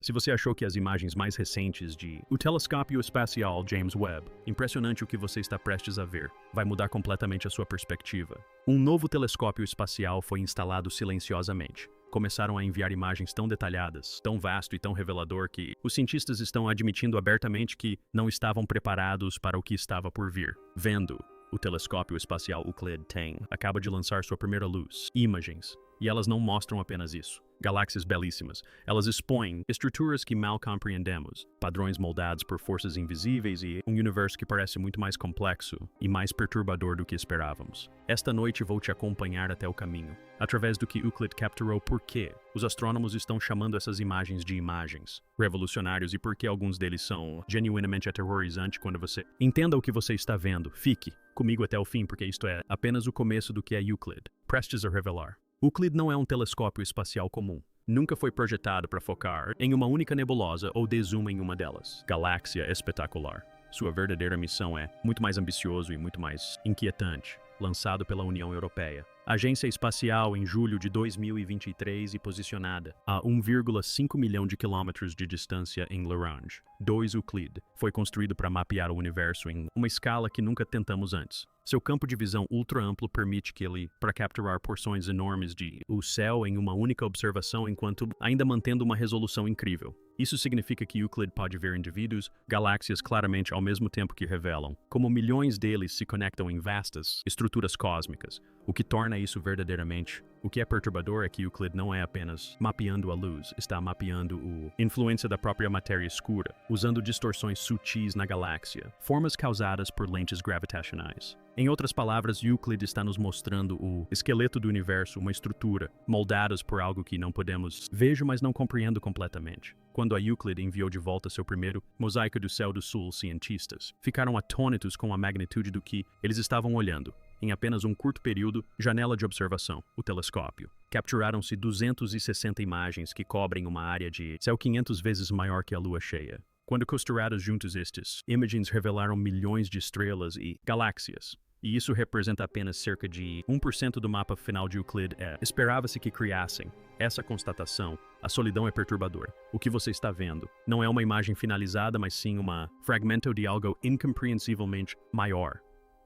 Se você achou que as imagens mais recentes de o telescópio espacial James Webb, impressionante o que você está prestes a ver, vai mudar completamente a sua perspectiva. Um novo telescópio espacial foi instalado silenciosamente. Começaram a enviar imagens tão detalhadas, tão vasto e tão revelador que os cientistas estão admitindo abertamente que não estavam preparados para o que estava por vir. Vendo, o telescópio espacial Euclid acaba de lançar sua primeira luz, imagens, e elas não mostram apenas isso. Galáxias belíssimas. Elas expõem estruturas que mal compreendemos, padrões moldados por forças invisíveis e um universo que parece muito mais complexo e mais perturbador do que esperávamos. Esta noite vou te acompanhar até o caminho, através do que Euclid capturou por que os astrônomos estão chamando essas imagens de imagens revolucionários e por que alguns deles são genuinamente aterrorizantes quando você entenda o que você está vendo. Fique comigo até o fim porque isto é apenas o começo do que é Euclid, prestes a revelar. Euclid não é um telescópio espacial comum. Nunca foi projetado para focar em uma única nebulosa ou de zoom em uma delas. Galáxia espetacular. Sua verdadeira missão é muito mais ambicioso e muito mais inquietante. Lançado pela União Europeia. Agência Espacial em julho de 2023 e posicionada a 1,5 milhão de quilômetros de distância em Lagrange. 2 Euclid foi construído para mapear o universo em uma escala que nunca tentamos antes. Seu campo de visão ultra amplo permite que ele para capturar porções enormes de o céu em uma única observação enquanto ainda mantendo uma resolução incrível. Isso significa que Euclid pode ver indivíduos, galáxias claramente ao mesmo tempo que revelam, como milhões deles se conectam em vastas estruturas cósmicas, o que torna isso verdadeiramente. O que é perturbador é que Euclid não é apenas mapeando a luz, está mapeando a influência da própria matéria escura, usando distorções sutis na galáxia, formas causadas por lentes gravitacionais. Em outras palavras, Euclid está nos mostrando o esqueleto do universo, uma estrutura, moldadas por algo que não podemos ver, mas não compreendo completamente. Quando a Euclid enviou de volta seu primeiro mosaico do céu do sul, cientistas ficaram atônitos com a magnitude do que eles estavam olhando. Em apenas um curto período, janela de observação, o telescópio. Capturaram-se 260 imagens que cobrem uma área de céu 500 vezes maior que a lua cheia. Quando costurados juntos estes, imagens revelaram milhões de estrelas e galáxias. E isso representa apenas cerca de 1% do mapa final de Euclid. Esperava-se que criassem. Essa constatação, a solidão é perturbadora. O que você está vendo não é uma imagem finalizada, mas sim uma fragmento de algo incompreensivelmente maior.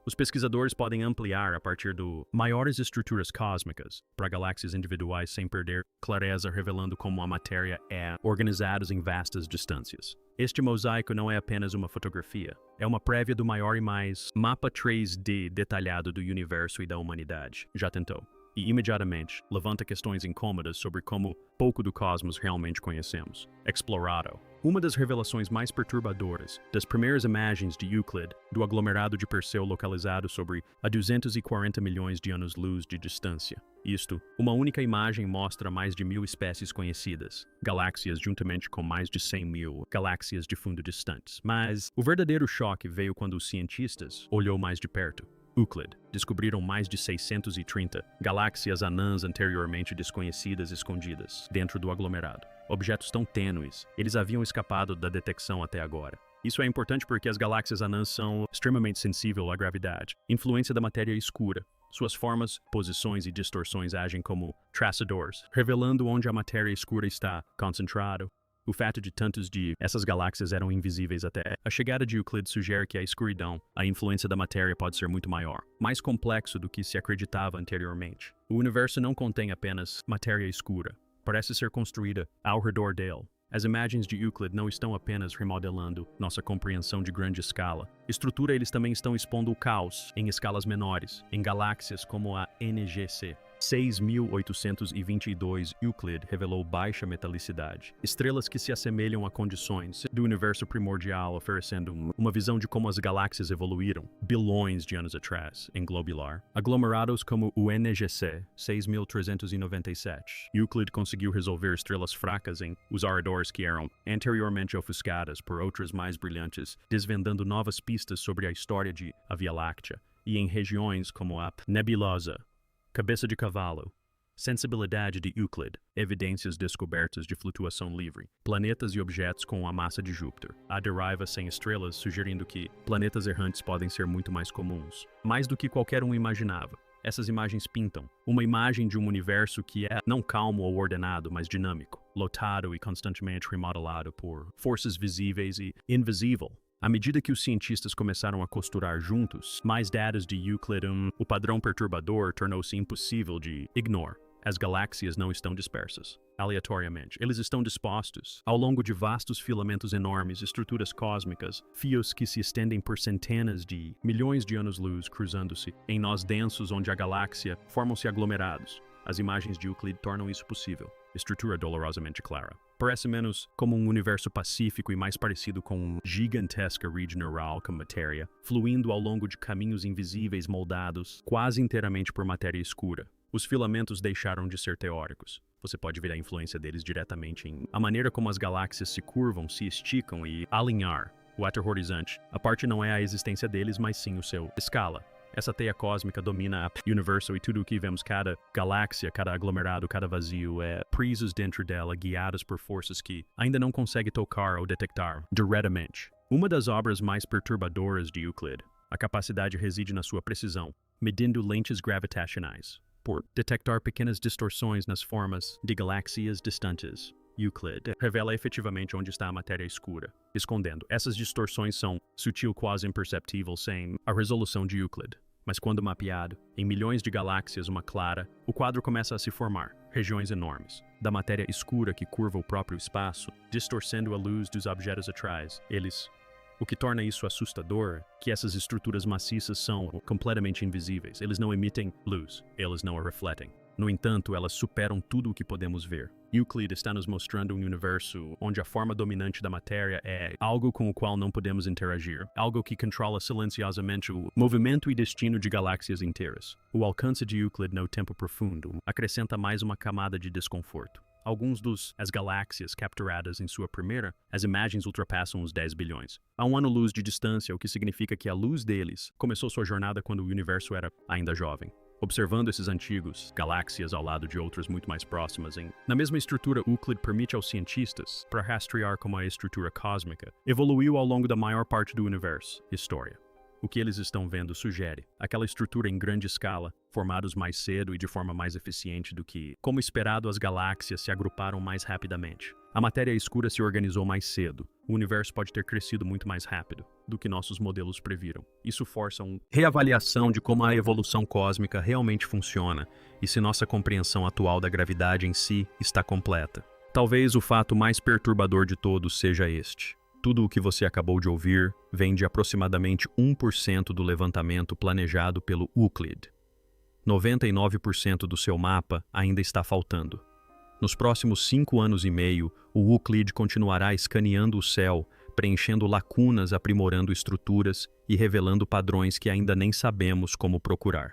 Os pesquisadores podem ampliar a partir de maiores estruturas cósmicas para galáxias individuais sem perder clareza, revelando como a matéria é organizada em vastas distâncias. Este mosaico não é apenas uma fotografia, é uma prévia do maior e mais mapa 3D detalhado do universo e da humanidade. Já tentou? E imediatamente levanta questões incômodas sobre como pouco do cosmos realmente conhecemos. Explorado. Uma das revelações mais perturbadoras das primeiras imagens de Euclid do aglomerado de Perseu localizado sobre a 240 milhões de anos-luz de distância. Isto, uma única imagem mostra mais de 1.000 espécies conhecidas, galáxias juntamente com mais de 100.000 galáxias de fundo distantes. Mas o verdadeiro choque veio quando os cientistas olhou mais de perto. Euclid descobriram mais de 630 galáxias anãs anteriormente desconhecidas escondidas dentro do aglomerado. Objetos tão tênues, eles haviam escapado da detecção até agora. Isso é importante porque as galáxias anãs são extremamente sensíveis à gravidade, influência da matéria escura. Suas formas, posições e distorções agem como traçadores, revelando onde a matéria escura está concentrada. O fato de tantos de essas galáxias eram invisíveis até a chegada de Euclid sugere que a escuridão, a influência da matéria pode ser muito maior, mais complexo do que se acreditava anteriormente. O universo não contém apenas matéria escura, parece ser construída ao redor dele. As imagens de Euclid não estão apenas remodelando nossa compreensão de grande escala. Estrutura, eles também estão expondo o caos em escalas menores, em galáxias como a NGC. 6.822 Euclid revelou baixa metalicidade. Estrelas que se assemelham a condições do universo primordial, oferecendo uma visão de como as galáxias evoluíram bilhões de anos atrás, em globular. Aglomerados como o NGC 6.397. Euclid conseguiu resolver estrelas fracas em os arredores que eram anteriormente ofuscadas por outras mais brilhantes, desvendando novas pistas sobre a história de a Via Láctea, e em regiões como a nebulosa. Cabeça de cavalo. Sensibilidade de Euclid. Evidências descobertas de flutuação livre. Planetas e objetos com a massa de Júpiter. A deriva sem estrelas sugerindo que planetas errantes podem ser muito mais comuns. Mais do que qualquer um imaginava. Essas imagens pintam uma imagem de um universo que é não calmo ou ordenado, mas dinâmico. lotado e constantemente remodelado por forças visíveis e invisíveis. À medida que os cientistas começaram a costurar juntos mais dados de Euclid, o padrão perturbador tornou-se impossível de ignorar. As galáxias não estão dispersas aleatoriamente. Eles estão dispostos ao longo de vastos filamentos enormes, estruturas cósmicas, fios que se estendem por centenas de milhões de anos-luz cruzando-se em nós densos onde a galáxia formam-se aglomerados. As imagens de Euclid tornam isso possível. Estrutura dolorosamente clara. Parece menos como um universo pacífico e mais parecido com uma gigantesca rede neural com matéria, fluindo ao longo de caminhos invisíveis moldados quase inteiramente por matéria escura. Os filamentos deixaram de ser teóricos. Você pode ver a influência deles diretamente em a maneira como as galáxias se curvam, se esticam e alinhar o aterrorizante. A parte não é a existência deles, mas sim o seu escala. Essa teia cósmica domina o universo e tudo o que vemos, cada galáxia, cada aglomerado, cada vazio, é presos dentro dela, guiados por forças que ainda não consegue tocar ou detectar diretamente. Uma das obras mais perturbadoras de Euclid, a capacidade reside na sua precisão, medindo lentes gravitacionais, por detectar pequenas distorções nas formas de galáxias distantes. Euclid revela efetivamente onde está a matéria escura, escondendo. Essas distorções são sutil, quase imperceptível, sem a resolução de Euclid. Mas quando mapeado, em milhões de galáxias, uma clara, o quadro começa a se formar, regiões enormes, da matéria escura que curva o próprio espaço, distorcendo a luz dos objetos atrás. O que torna isso assustador, que essas estruturas maciças são completamente invisíveis. Eles não emitem luz, eles não a refletem. No entanto, elas superam tudo o que podemos ver. Euclid está nos mostrando um universo onde a forma dominante da matéria é algo com o qual não podemos interagir, algo que controla silenciosamente o movimento e destino de galáxias inteiras. O alcance de Euclid no tempo profundo acrescenta mais uma camada de desconforto. As galáxias capturadas em sua primeira, as imagens ultrapassam os 10 bilhões. Há um ano-luz de distância, o que significa que a luz deles começou sua jornada quando o universo era ainda jovem. Observando esses antigos galáxias ao lado de outras muito mais próximas, na mesma estrutura, Euclid permite aos cientistas para rastrear como a estrutura cósmica evoluiu ao longo da maior parte do universo. História. O que eles estão vendo sugere aquela estrutura em grande escala, formados mais cedo e de forma mais eficiente do que, como esperado, as galáxias se agruparam mais rapidamente. A matéria escura se organizou mais cedo. O universo pode ter crescido muito mais rápido do que nossos modelos previram. Isso força uma reavaliação de como a evolução cósmica realmente funciona e se nossa compreensão atual da gravidade em si está completa. Talvez o fato mais perturbador de todos seja este. Tudo o que você acabou de ouvir vem de aproximadamente 1% do levantamento planejado pelo Euclid. 99% do seu mapa ainda está faltando. Nos próximos 5 anos e meio, o Euclid continuará escaneando o céu, preenchendo lacunas, aprimorando estruturas e revelando padrões que ainda nem sabemos como procurar.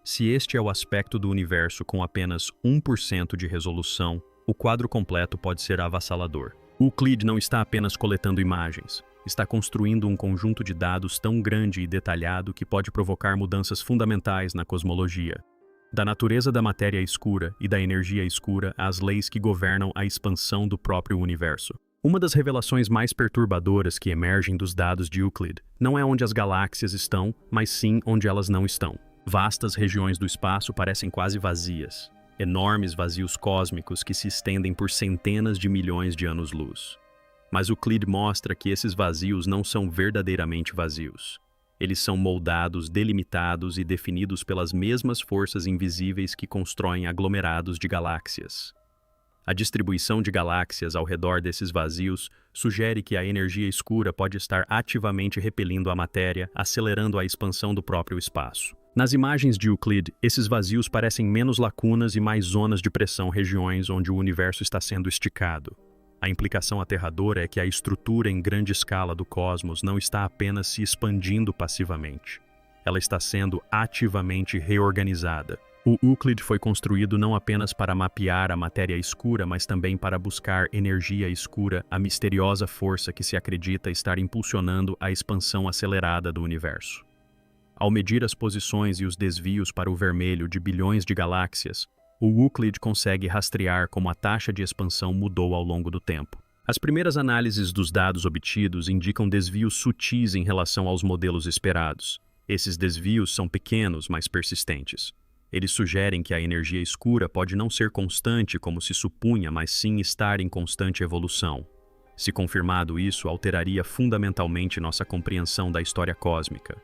Se este é o aspecto do universo com apenas 1% de resolução, o quadro completo pode ser avassalador. Euclid não está apenas coletando imagens, está construindo um conjunto de dados tão grande e detalhado que pode provocar mudanças fundamentais na cosmologia. Da natureza da matéria escura e da energia escura às leis que governam a expansão do próprio universo. Uma das revelações mais perturbadoras que emergem dos dados de Euclid não é onde as galáxias estão, mas sim onde elas não estão. Vastas regiões do espaço parecem quase vazias. Enormes vazios cósmicos que se estendem por centenas de milhões de anos-luz. Mas Euclid mostra que esses vazios não são verdadeiramente vazios. Eles são moldados, delimitados e definidos pelas mesmas forças invisíveis que constroem aglomerados de galáxias. A distribuição de galáxias ao redor desses vazios sugere que a energia escura pode estar ativamente repelindo a matéria, acelerando a expansão do próprio espaço. Nas imagens de Euclid, esses vazios parecem menos lacunas e mais zonas de pressão, regiões onde o universo está sendo esticado. A implicação aterradora é que a estrutura em grande escala do cosmos não está apenas se expandindo passivamente. Ela está sendo ativamente reorganizada. O Euclid foi construído não apenas para mapear a matéria escura, mas também para buscar energia escura, a misteriosa força que se acredita estar impulsionando a expansão acelerada do universo. Ao medir as posições e os desvios para o vermelho de bilhões de galáxias, o Euclid consegue rastrear como a taxa de expansão mudou ao longo do tempo. As primeiras análises dos dados obtidos indicam desvios sutis em relação aos modelos esperados. Esses desvios são pequenos, mas persistentes. Eles sugerem que a energia escura pode não ser constante como se supunha, mas sim estar em constante evolução. Se confirmado, isso alteraria fundamentalmente nossa compreensão da história cósmica.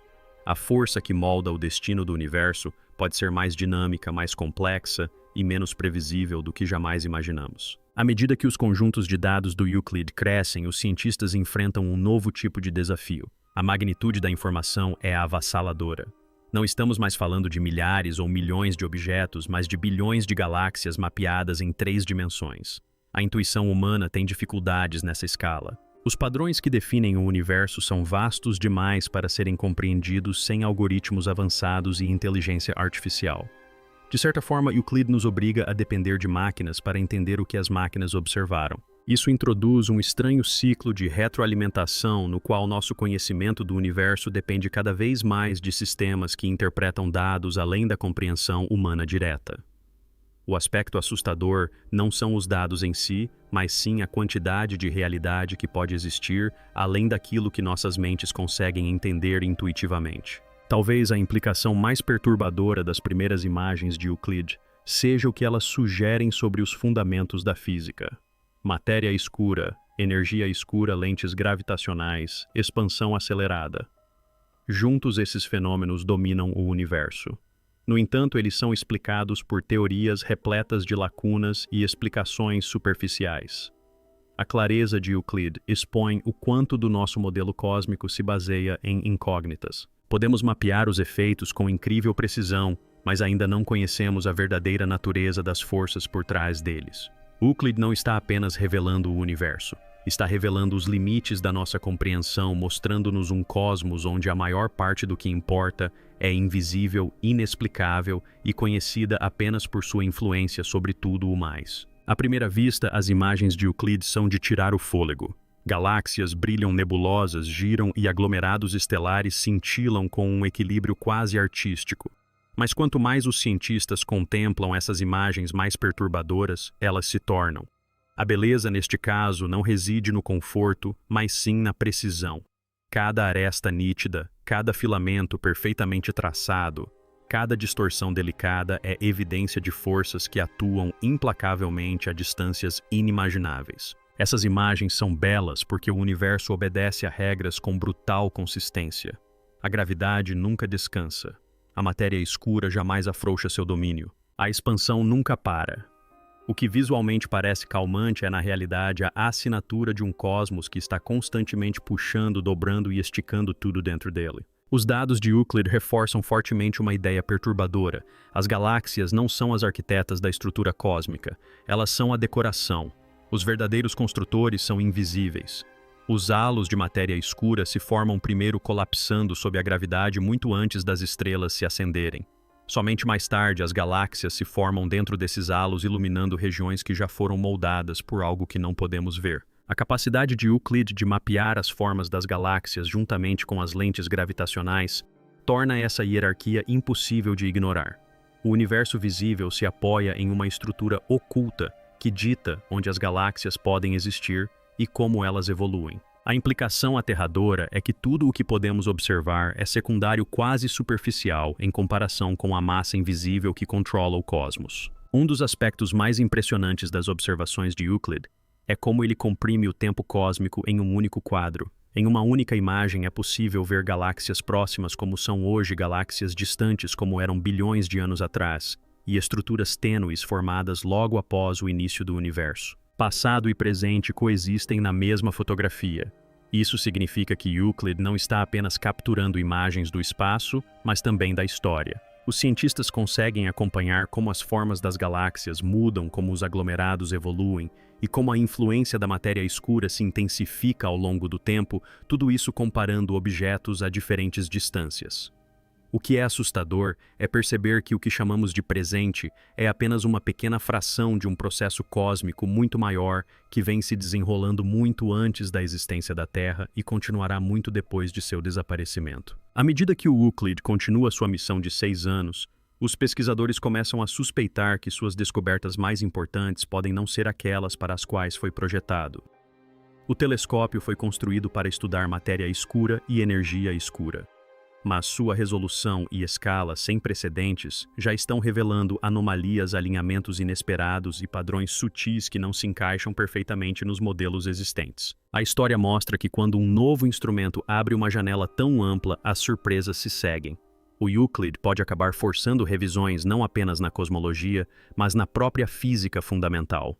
A força que molda o destino do universo pode ser mais dinâmica, mais complexa e menos previsível do que jamais imaginamos. À medida que os conjuntos de dados do Euclid crescem, os cientistas enfrentam um novo tipo de desafio. A magnitude da informação é avassaladora. Não estamos mais falando de milhares ou milhões de objetos, mas de bilhões de galáxias mapeadas em 3 dimensões. A intuição humana tem dificuldades nessa escala. Os padrões que definem o universo são vastos demais para serem compreendidos sem algoritmos avançados e inteligência artificial. De certa forma, Euclid nos obriga a depender de máquinas para entender o que as máquinas observaram. Isso introduz um estranho ciclo de retroalimentação no qual nosso conhecimento do universo depende cada vez mais de sistemas que interpretam dados além da compreensão humana direta. O aspecto assustador não são os dados em si, mas sim a quantidade de realidade que pode existir além daquilo que nossas mentes conseguem entender intuitivamente. Talvez a implicação mais perturbadora das primeiras imagens de Euclid seja o que elas sugerem sobre os fundamentos da física. Matéria escura, energia escura, lentes gravitacionais, expansão acelerada. Juntos, esses fenômenos dominam o universo. No entanto, eles são explicados por teorias repletas de lacunas e explicações superficiais. A clareza de Euclid expõe o quanto do nosso modelo cósmico se baseia em incógnitas. Podemos mapear os efeitos com incrível precisão, mas ainda não conhecemos a verdadeira natureza das forças por trás deles. Euclid não está apenas revelando o universo, está revelando os limites da nossa compreensão, mostrando-nos um cosmos onde a maior parte do que importa é invisível, inexplicável e conhecida apenas por sua influência sobre tudo o mais. À primeira vista, as imagens de Euclid são de tirar o fôlego. Galáxias brilham nebulosas, giram e aglomerados estelares cintilam com um equilíbrio quase artístico. Mas quanto mais os cientistas contemplam essas imagens mais perturbadoras, elas se tornam. A beleza, neste caso, não reside no conforto, mas sim na precisão. Cada aresta nítida, cada filamento perfeitamente traçado, cada distorção delicada é evidência de forças que atuam implacavelmente a distâncias inimagináveis. Essas imagens são belas porque o universo obedece a regras com brutal consistência. A gravidade nunca descansa. A matéria escura jamais afrouxa seu domínio. A expansão nunca para. O que visualmente parece calmante é, na realidade, a assinatura de um cosmos que está constantemente puxando, dobrando e esticando tudo dentro dele. Os dados de Euclid reforçam fortemente uma ideia perturbadora. As galáxias não são as arquitetas da estrutura cósmica. Elas são a decoração. Os verdadeiros construtores são invisíveis. Os halos de matéria escura se formam primeiro colapsando sob a gravidade muito antes das estrelas se acenderem. Somente mais tarde as galáxias se formam dentro desses halos, iluminando regiões que já foram moldadas por algo que não podemos ver. A capacidade de Euclid de mapear as formas das galáxias juntamente com as lentes gravitacionais torna essa hierarquia impossível de ignorar. O universo visível se apoia em uma estrutura oculta que dita onde as galáxias podem existir e como elas evoluem. A implicação aterradora é que tudo o que podemos observar é secundário, quase superficial, em comparação com a massa invisível que controla o cosmos. Um dos aspectos mais impressionantes das observações de Euclid é como ele comprime o tempo cósmico em um único quadro. Em uma única imagem é possível ver galáxias próximas como são hoje, galáxias distantes como eram bilhões de anos atrás, e estruturas tênues formadas logo após o início do universo. Passado e presente coexistem na mesma fotografia. Isso significa que Euclid não está apenas capturando imagens do espaço, mas também da história. Os cientistas conseguem acompanhar como as formas das galáxias mudam, como os aglomerados evoluem, e como a influência da matéria escura se intensifica ao longo do tempo, tudo isso comparando objetos a diferentes distâncias. O que é assustador é perceber que o que chamamos de presente é apenas uma pequena fração de um processo cósmico muito maior que vem se desenrolando muito antes da existência da Terra e continuará muito depois de seu desaparecimento. À medida que o Euclid continua sua missão de 6 anos, os pesquisadores começam a suspeitar que suas descobertas mais importantes podem não ser aquelas para as quais foi projetado. O telescópio foi construído para estudar matéria escura e energia escura. mas sua resolução e escala sem precedentes já estão revelando anomalias, alinhamentos inesperados e padrões sutis que não se encaixam perfeitamente nos modelos existentes. A história mostra que quando um novo instrumento abre uma janela tão ampla, as surpresas se seguem. O Euclid pode acabar forçando revisões não apenas na cosmologia, mas na própria física fundamental.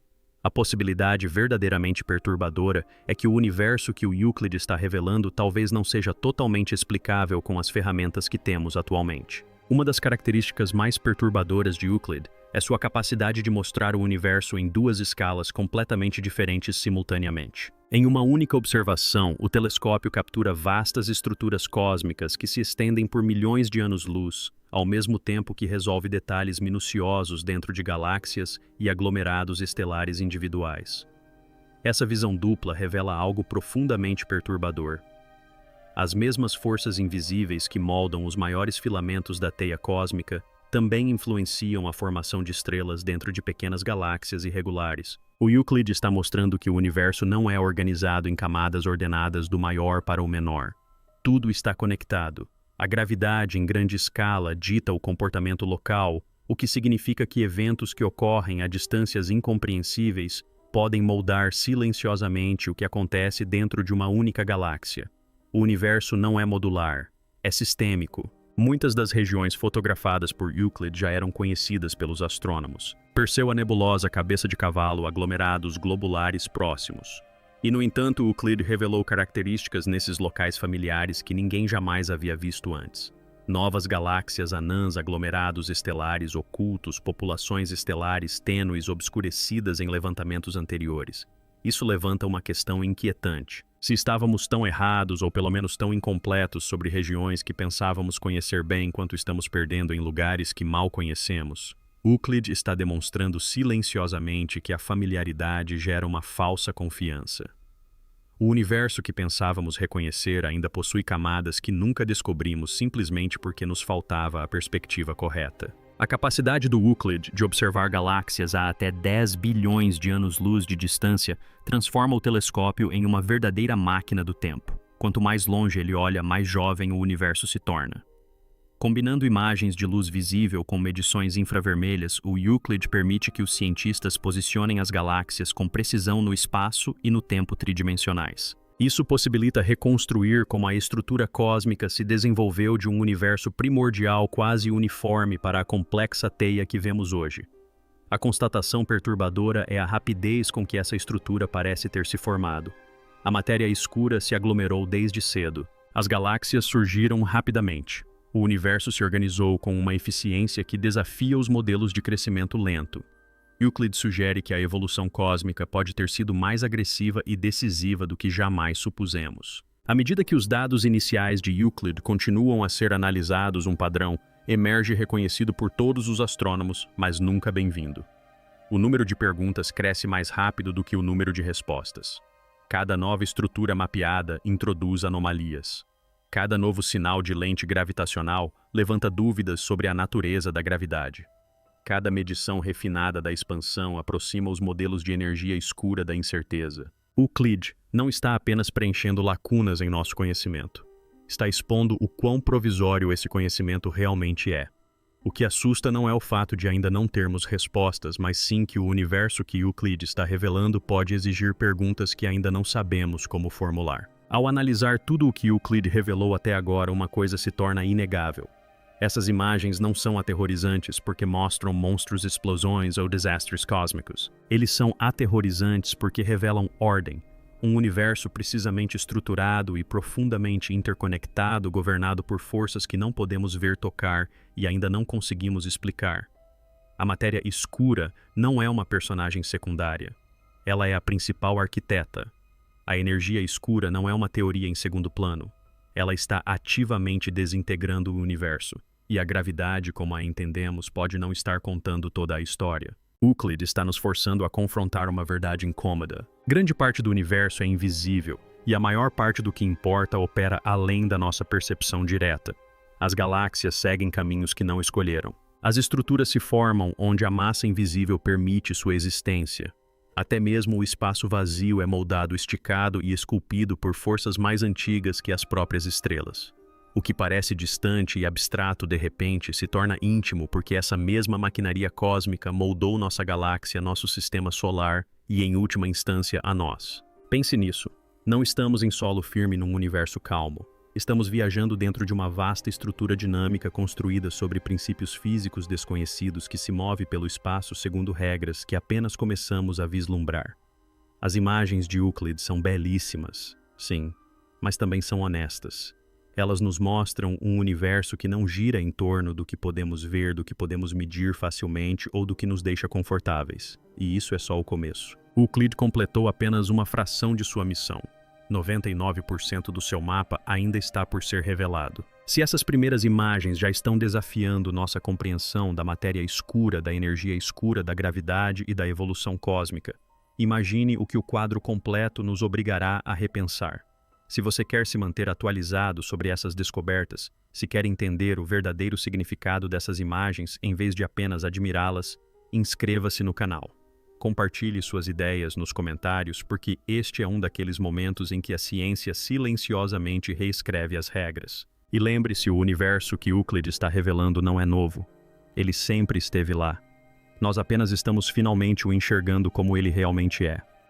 A possibilidade verdadeiramente perturbadora é que o universo que o Euclid está revelando talvez não seja totalmente explicável com as ferramentas que temos atualmente. Uma das características mais perturbadoras de Euclid é sua capacidade de mostrar o universo em duas escalas completamente diferentes simultaneamente. Em uma única observação, o telescópio captura vastas estruturas cósmicas que se estendem por milhões de anos-luz, ao mesmo tempo que resolve detalhes minuciosos dentro de galáxias e aglomerados estelares individuais. Essa visão dupla revela algo profundamente perturbador. As mesmas forças invisíveis que moldam os maiores filamentos da teia cósmica também influenciam a formação de estrelas dentro de pequenas galáxias irregulares. O Euclid está mostrando que o universo não é organizado em camadas ordenadas do maior para o menor. Tudo está conectado. A gravidade em grande escala dita o comportamento local, o que significa que eventos que ocorrem a distâncias incompreensíveis podem moldar silenciosamente o que acontece dentro de uma única galáxia. O universo não é modular, é sistêmico. Muitas das regiões fotografadas por Euclid já eram conhecidas pelos astrônomos. Perseu a nebulosa Cabeça de Cavalo, aglomerados globulares próximos. E, no entanto, Euclid revelou características nesses locais familiares que ninguém jamais havia visto antes. Novas galáxias anãs, aglomerados estelares ocultos, populações estelares tênues obscurecidas em levantamentos anteriores. Isso levanta uma questão inquietante. Se estávamos tão errados ou pelo menos tão incompletos sobre regiões que pensávamos conhecer bem enquanto estamos perdendo em lugares que mal conhecemos, Euclid está demonstrando silenciosamente que a familiaridade gera uma falsa confiança. O universo que pensávamos reconhecer ainda possui camadas que nunca descobrimos simplesmente porque nos faltava a perspectiva correta. A capacidade do Euclid de observar galáxias a até 10 bilhões de anos-luz de distância transforma o telescópio em uma verdadeira máquina do tempo. Quanto mais longe ele olha, mais jovem o universo se torna. Combinando imagens de luz visível com medições infravermelhas, o Euclid permite que os cientistas posicionem as galáxias com precisão no espaço e no tempo tridimensionais. Isso possibilita reconstruir como a estrutura cósmica se desenvolveu de um universo primordial quase uniforme para a complexa teia que vemos hoje. A constatação perturbadora é a rapidez com que essa estrutura parece ter se formado. A matéria escura se aglomerou desde cedo. As galáxias surgiram rapidamente. O universo se organizou com uma eficiência que desafia os modelos de crescimento lento. Euclid sugere que a evolução cósmica pode ter sido mais agressiva e decisiva do que jamais supusemos. À medida que os dados iniciais de Euclid continuam a ser analisados, um padrão emerge reconhecido por todos os astrônomos, mas nunca bem-vindo. O número de perguntas cresce mais rápido do que o número de respostas. Cada nova estrutura mapeada introduz anomalias. Cada novo sinal de lente gravitacional levanta dúvidas sobre a natureza da gravidade. Cada medição refinada da expansão aproxima os modelos de energia escura da incerteza. Euclid não está apenas preenchendo lacunas em nosso conhecimento. Está expondo o quão provisório esse conhecimento realmente é. O que assusta não é o fato de ainda não termos respostas, mas sim que o universo que Euclid está revelando pode exigir perguntas que ainda não sabemos como formular. Ao analisar tudo o que Euclid revelou até agora, uma coisa se torna inegável. Essas imagens não são aterrorizantes porque mostram monstros, explosões ou desastres cósmicos. Eles são aterrorizantes porque revelam ordem, um universo precisamente estruturado e profundamente interconectado, governado por forças que não podemos ver, tocar e ainda não conseguimos explicar. A matéria escura não é uma personagem secundária. Ela é a principal arquiteta. A energia escura não é uma teoria em segundo plano. Ela está ativamente desintegrando o universo, e a gravidade, como a entendemos, pode não estar contando toda a história. Euclid está nos forçando a confrontar uma verdade incômoda. Grande parte do universo é invisível, e a maior parte do que importa opera além da nossa percepção direta. As galáxias seguem caminhos que não escolheram. As estruturas se formam onde a massa invisível permite sua existência. Até mesmo o espaço vazio é moldado, esticado e esculpido por forças mais antigas que as próprias estrelas. O que parece distante e abstrato de repente se torna íntimo porque essa mesma maquinaria cósmica moldou nossa galáxia, nosso sistema solar e, em última instância, a nós. Pense nisso. Não estamos em solo firme num universo calmo. Estamos viajando dentro de uma vasta estrutura dinâmica construída sobre princípios físicos desconhecidos que se move pelo espaço segundo regras que apenas começamos a vislumbrar. As imagens de Euclid são belíssimas, sim, mas também são honestas. Elas nos mostram um universo que não gira em torno do que podemos ver, do que podemos medir facilmente ou do que nos deixa confortáveis. E isso é só o começo. Euclid completou apenas uma fração de sua missão. 99% do seu mapa ainda está por ser revelado. Se essas primeiras imagens já estão desafiando nossa compreensão da matéria escura, da energia escura, da gravidade e da evolução cósmica, imagine o que o quadro completo nos obrigará a repensar. Se você quer se manter atualizado sobre essas descobertas, se quer entender o verdadeiro significado dessas imagens em vez de apenas admirá-las, inscreva-se no canal. Compartilhe suas ideias nos comentários, porque este é um daqueles momentos em que a ciência silenciosamente reescreve as regras. E lembre-se, o universo que Euclid está revelando não é novo. Ele sempre esteve lá. Nós apenas estamos finalmente o enxergando como ele realmente é.